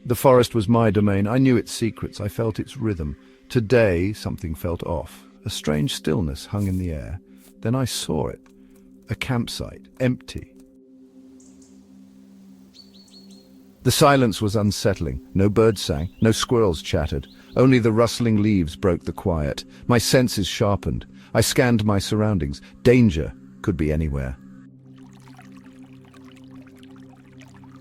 The forest was my domain. I knew its secrets. I felt its rhythm. Today, something felt off. A strange stillness hung in the air. Then I saw it. A campsite, empty. The silence was unsettling. No birds sang, no squirrels chattered. Only the rustling leaves broke the quiet. My senses sharpened. I scanned my surroundings. Danger could be anywhere.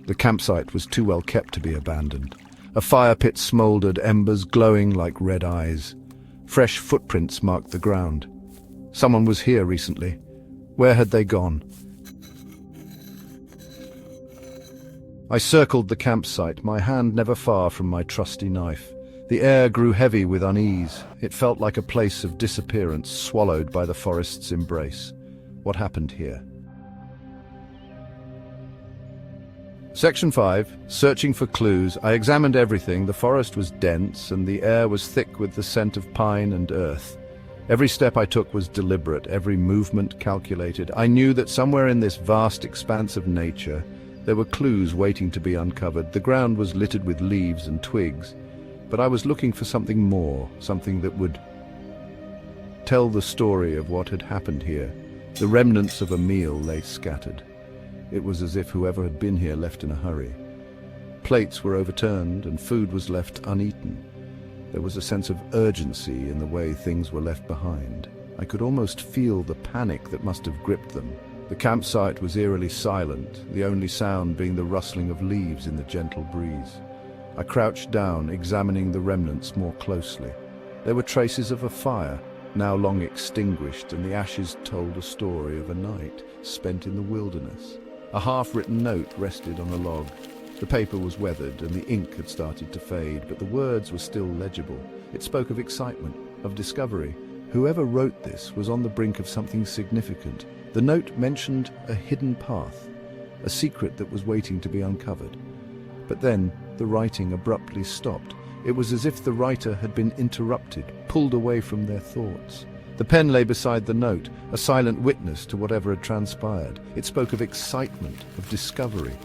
The campsite was too well kept to be abandoned. A fire pit smoldered, embers glowing like red eyes. Fresh footprints marked the ground. Someone was here recently. Where had they gone? I circled the campsite, my hand never far from my trusty knife. The air grew heavy with unease. It felt like a place of disappearance, swallowed by the forest's embrace. What happened here? Section 5. Searching for clues. I examined everything. The forest was dense, and the air was thick with the scent of pine and earth. Every step I took was deliberate, every movement calculated. I knew that somewhere in this vast expanse of nature, there were clues waiting to be uncovered. The ground was littered with leaves and twigs, but I was looking for something more, something that would tell the story of what had happened here. The remnants of a meal lay scattered. It was as if whoever had been here left in a hurry. Plates were overturned and food was left uneaten. There was a sense of urgency in the way things were left behind. I could almost feel the panic that must have gripped them. The campsite was eerily silent, the only sound being the rustling of leaves in the gentle breeze. I crouched down, examining the remnants more closely. There were traces of a fire, now long extinguished, and the ashes told a story of a night spent in the wilderness. A half-written note rested on a log. The paper was weathered and the ink had started to fade, but the words were still legible. It spoke of excitement, of discovery. Whoever wrote this was on the brink of something significant. The note mentioned a hidden path, a secret that was waiting to be uncovered. But then the writing abruptly stopped. It was as if the writer had been interrupted, pulled away from their thoughts. The pen lay beside the note, a silent witness to whatever had transpired. It spoke of excitement, of discovery.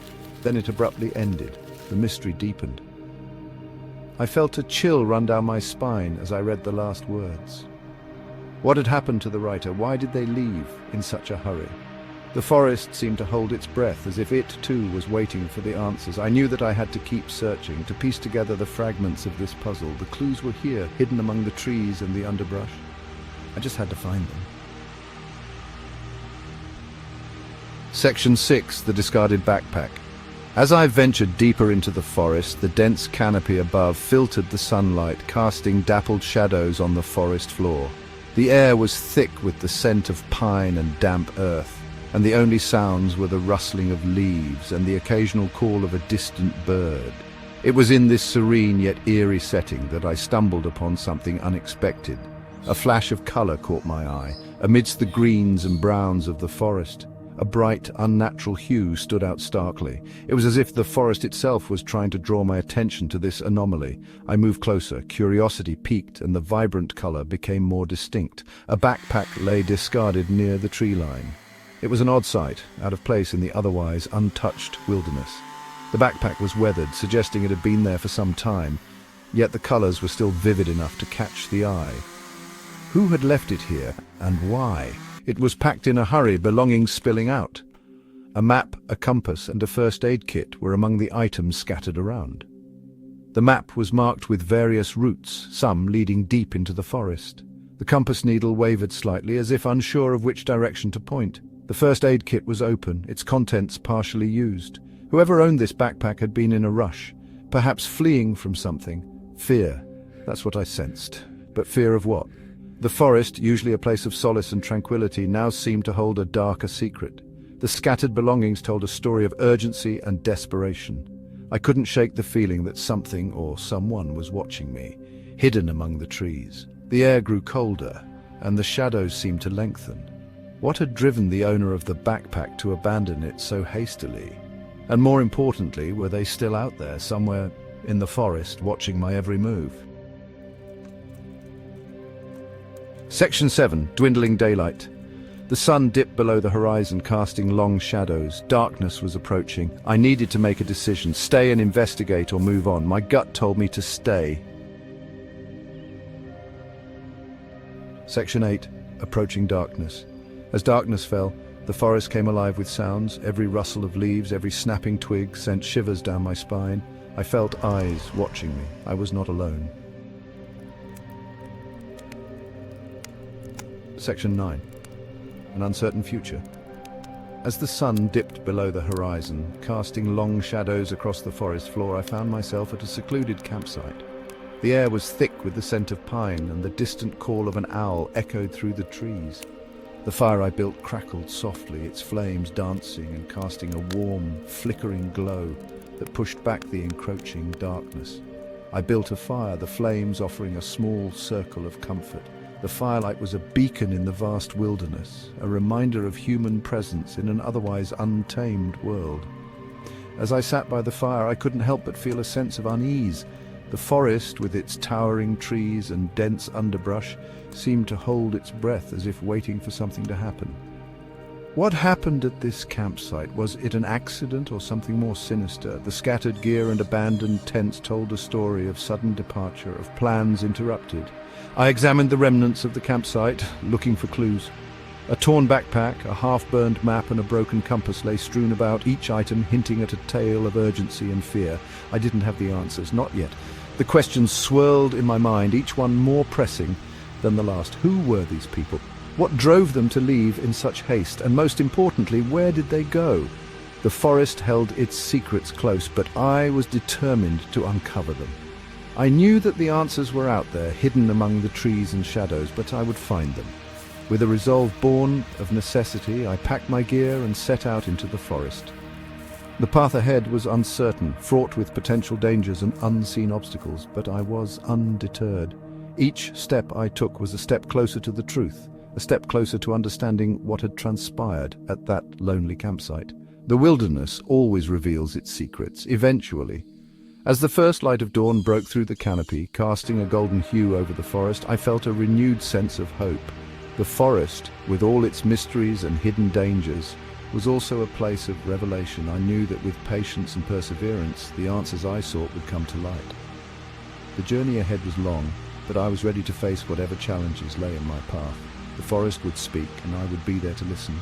Then it abruptly ended. The mystery deepened. I felt a chill run down my spine as I read the last words. What had happened to the writer? Why did they leave in such a hurry? The forest seemed to hold its breath, as if it too was waiting for the answers. I knew that I had to keep searching, to piece together the fragments of this puzzle. The clues were here, hidden among the trees and the underbrush. I just had to find them. Section 6. The discarded backpack. As I ventured deeper into the forest, the dense canopy above filtered the sunlight, casting dappled shadows on the forest floor. The air was thick with the scent of pine and damp earth, and the only sounds were the rustling of leaves and the occasional call of a distant bird. It was in this serene yet eerie setting that I stumbled upon something unexpected. A flash of color caught my eye. Amidst the greens and browns of the forest, a bright, unnatural hue stood out starkly. It was as if the forest itself was trying to draw my attention to this anomaly. I moved closer, curiosity piqued, and the vibrant color became more distinct. A backpack lay discarded near the tree line. It was an odd sight, out of place in the otherwise untouched wilderness. The backpack was weathered, suggesting it had been there for some time, yet the colors were still vivid enough to catch the eye. Who had left it here, and why? It was packed in a hurry, belongings spilling out. A map, a compass, and a first aid kit were among the items scattered around. The map was marked with various routes, some leading deep into the forest. The compass needle wavered slightly, as if unsure of which direction to point. The first aid kit was open, its contents partially used. Whoever owned this backpack had been in a rush, perhaps fleeing from something. Fear. That's what I sensed. But fear of what? The forest, usually a place of solace and tranquility, now seemed to hold a darker secret. The scattered belongings told a story of urgency and desperation. I couldn't shake the feeling that something or someone was watching me, hidden among the trees. The air grew colder, and the shadows seemed to lengthen. What had driven the owner of the backpack to abandon it so hastily? And more importantly, were they still out there, somewhere in the forest, watching my every move? Section 7. Dwindling daylight. The sun dipped below the horizon, casting long shadows. Darkness was approaching. I needed to make a decision, stay and investigate or move on. My gut told me to stay. Section 8. Approaching darkness. As darkness fell, the forest came alive with sounds. Every rustle of leaves, every snapping twig sent shivers down my spine. I felt eyes watching me. I was not alone. Section 9. An uncertain future. As the sun dipped below the horizon, casting long shadows across the forest floor, I found myself at a secluded campsite. The air was thick with the scent of pine, and the distant call of an owl echoed through the trees. The fire I built crackled softly, its flames dancing and casting a warm, flickering glow that pushed back the encroaching darkness. I built a fire, the flames offering a small circle of comfort. The firelight was a beacon in the vast wilderness, a reminder of human presence in an otherwise untamed world. As I sat by the fire, I couldn't help but feel a sense of unease. The forest, with its towering trees and dense underbrush, seemed to hold its breath as if waiting for something to happen. What happened at this campsite? Was it an accident or something more sinister? The scattered gear and abandoned tents told a story of sudden departure, of plans interrupted. I examined the remnants of the campsite, looking for clues. A torn backpack, a half-burned map and a broken compass lay strewn about, each item hinting at a tale of urgency and fear. I didn't have the answers, not yet. The questions swirled in my mind, each one more pressing than the last. Who were these people? What drove them to leave in such haste? And most importantly, where did they go? The forest held its secrets close, but I was determined to uncover them. I knew that the answers were out there, hidden among the trees and shadows, but I would find them. With a resolve born of necessity, I packed my gear and set out into the forest. The path ahead was uncertain, fraught with potential dangers and unseen obstacles, but I was undeterred. Each step I took was a step closer to the truth, a step closer to understanding what had transpired at that lonely campsite. The wilderness always reveals its secrets, eventually. As the first light of dawn broke through the canopy, casting a golden hue over the forest, I felt a renewed sense of hope. The forest, with all its mysteries and hidden dangers, was also a place of revelation. I knew that with patience and perseverance, the answers I sought would come to light. The journey ahead was long, but I was ready to face whatever challenges lay in my path. The forest would speak, and I would be there to listen.